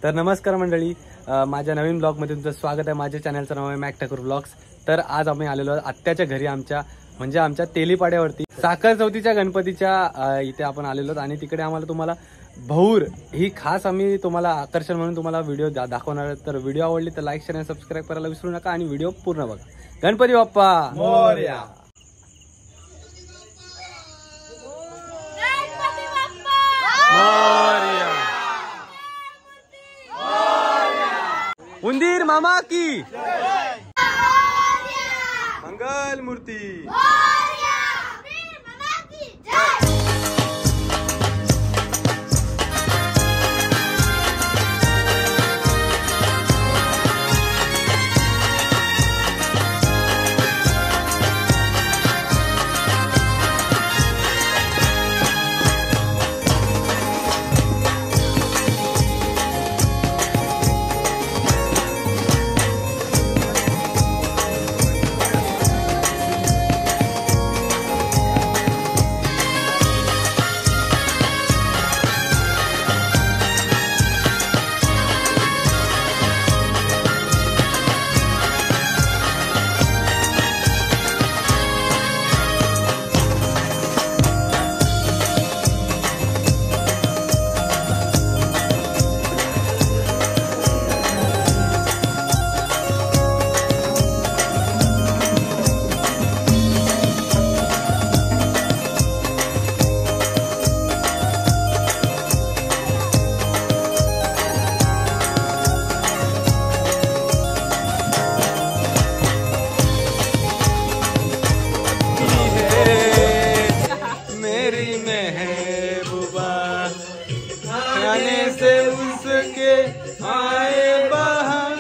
तर नमस्कार मंडळी, माझ्या नवीन ब्लॉगमध्ये तुमचं स्वागत आहे। माझ्या चॅनलचं नाव आहे मॅक ठाकूर ब्लॉग्स। तर आज आम्ही आलेलो आत्याच्या घरी, आमच्या तेलीपाड्यावरती साखर चौथीच्या गणपतीच्या इथे आपण आलेलो आणि तिकडे आम्हाला तुम्हाला भौर ही खास आम्ही तुम्हाला आकर्षण म्हणून तुम्हाला व्हिडिओ दाखवणार आहे। तर व्हिडिओ आवडली तर लाईक शेअर आणि सबस्क्राईब करायला विसरू नका आणि व्हिडिओ पूर्ण बघा। गणपती बाप्पा मोरया। उंदीर मामा की मंगल मूर्ती। से उसके आए बहार,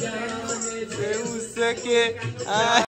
जाने से उसके आए।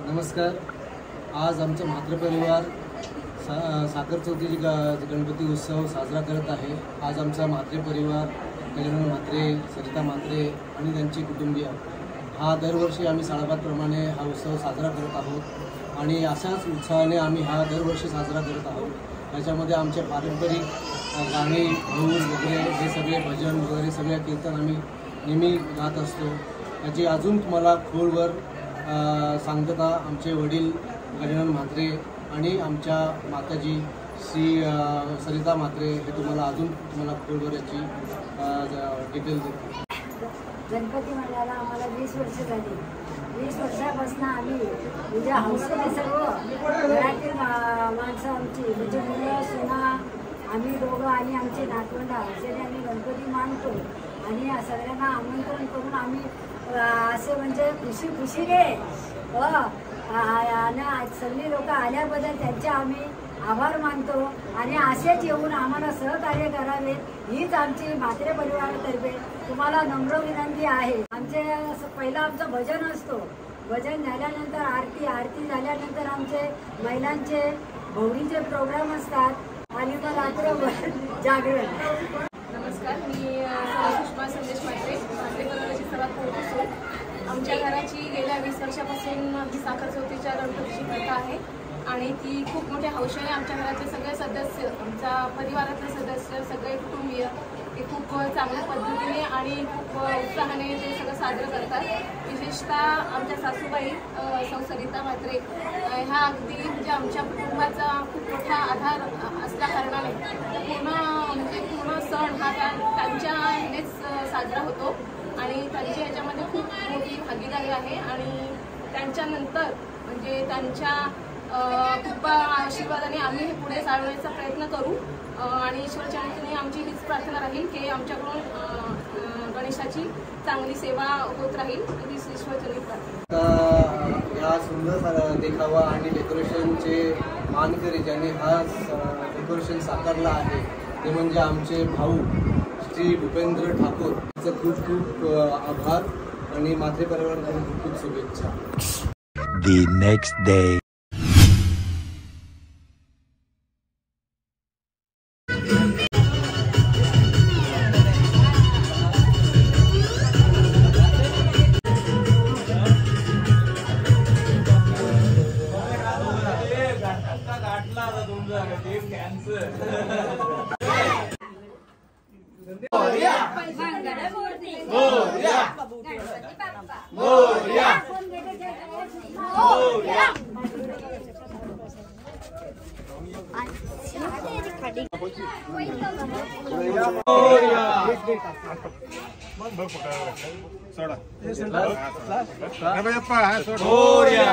नमस्कार. आज आमचा म्हात्रे परिवार साखर चौथीची गणपती उत्सव साजरा करत आहे. आज आमचा म्हात्रे परिवार गजानन म्हात्रे, सरिता म्हात्रे आणि त्यांची कुटुंबीय हा दरवर्षी आम्ही साळाबादप्रमाणे हा उत्सव साजरा करत आहोत आणि अशाच उत्साहाने आम्ही हा दरवर्षी साजरा करत आहोत. याच्यामध्ये आमचे पारंपरिक गाणी, भाऊस वगैरे हे सगळे भजन वगैरे सगळे कीर्तन आम्ही नेहमी गात असतो. याची अजून तुम्हाला खोलवर सांगता आमचे वडील गजानन म्हात्रे आणि आमच्या माताजी श्री सरिता म्हात्रे हे तुम्हाला खोलवर याची डिटेल देतो. गणपती मंडळाला आम्हाला 20 वर्ष झाली. 20 वर्षापासून आम्ही म्हणजे हौसेने सर्व घरातील माणसं आमची म्हणजे मुलं सुना आम्ही दोघं आणि आमचे नातवंड हौसेने आम्ही गणपती मानतो आणि सगळ्यांना आमंत्रण करून आम्ही असे म्हणजे खुशीने सगळी लोक आल्याबद्दल त्यांचे आम्ही आभार मानतो आणि असेच येऊन आम्हाला सहकार्य करावे हीच आमची म्हात्रे परिवारातर्फे तुम्हाला नम्र विनंती आहे. आमचे पहिला आमचं भजन असतो. भजन झाल्यानंतर आरती झाल्यानंतर आमचे महिलांचे भोवरीचे प्रोग्राम असतात आणि मग रात्रभर जागरण. नमस्कार, मी सुषमा संदेश म्हात्रे परिवाराची सर्वात मोठी सून. आमच्या घराची गेल्या 20 वर्षापासून ही साखर चौथीच्या गणपतीची प्रथा आहे आणि ती खूप मोठ्या हौशेने आमच्या घराचे सगळे सदस्य, आमच्या परिवारातले सदस्य, सगळे कुटुंबीय ते खूप चांगल्या पद्धतीने आणि खूप उत्साहाने ते सगळं साजरं करतात. विशेषतः आमच्या सासूबाई सौ सरिता म्हात्रे ह्या अगदी म्हणजे आमच्या कुटुंबाचा खूप मोठा आधार असल्या कारणाने पूर्ण सण हा त्यांच्या ह्यानेच साजरा होतो आणि त्यांची ह्याच्यामध्ये खूप मोठी भागीदारी आहे आणि त्यांच्यानंतर म्हणजे त्यांच्या कृपा आशीर्वादाने आम्ही हे पुढे चालवण्याचा प्रयत्न करू आणि ईश्वरचरणी आमची हीच प्रार्थना राहील की आमच्याकडून गणेशाची चांगली सेवा होत राहील. हीच ईश्वरचरणी प्रार्थना. या सुंदर देखावा आणि डेकोरेशनचे मानकरी ज्याने हा डेकोरेशन साकारला आहे ते म्हणजे आमचे भाऊ श्री भूपेंद्र ठाकूर. त्याचं खूप खूप आभार आणि म्हात्रे परिवाराकडून खूप खूप शुभेच्छा. The next day. सोडा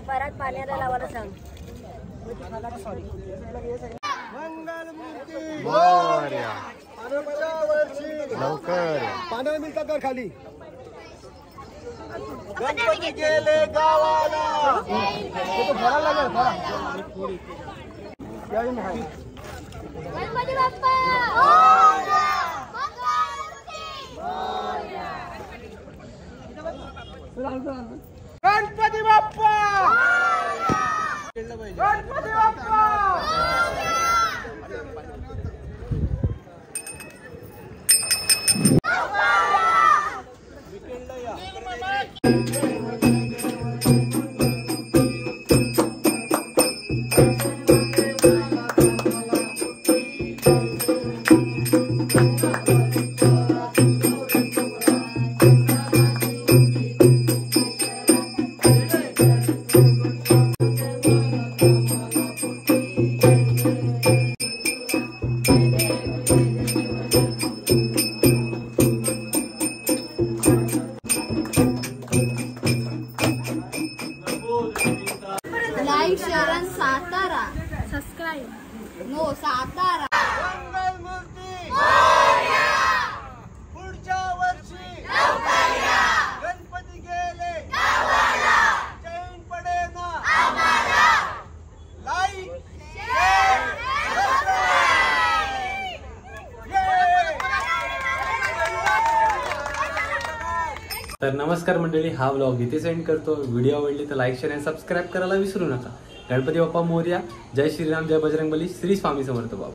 परत पाण्याला लावायला सांग. लवकर पाण्याला मिळतात तर खाली. गणपती गेले गावाला. गणपती बाप्पा गणपती बाप्पा. गणपती बाप्पा. तर नमस्कार मंडळी, हा व्लॉग इथे सेंड करतो. व्हिडिओ आवडली तर लाईक शेअर आणि सबस्क्राईब करायला विसरू नका. गणपती बाप्पा मोरया. जय श्रीराम, जय बजरंगबली, श्री स्वामी समर्थ बाबा.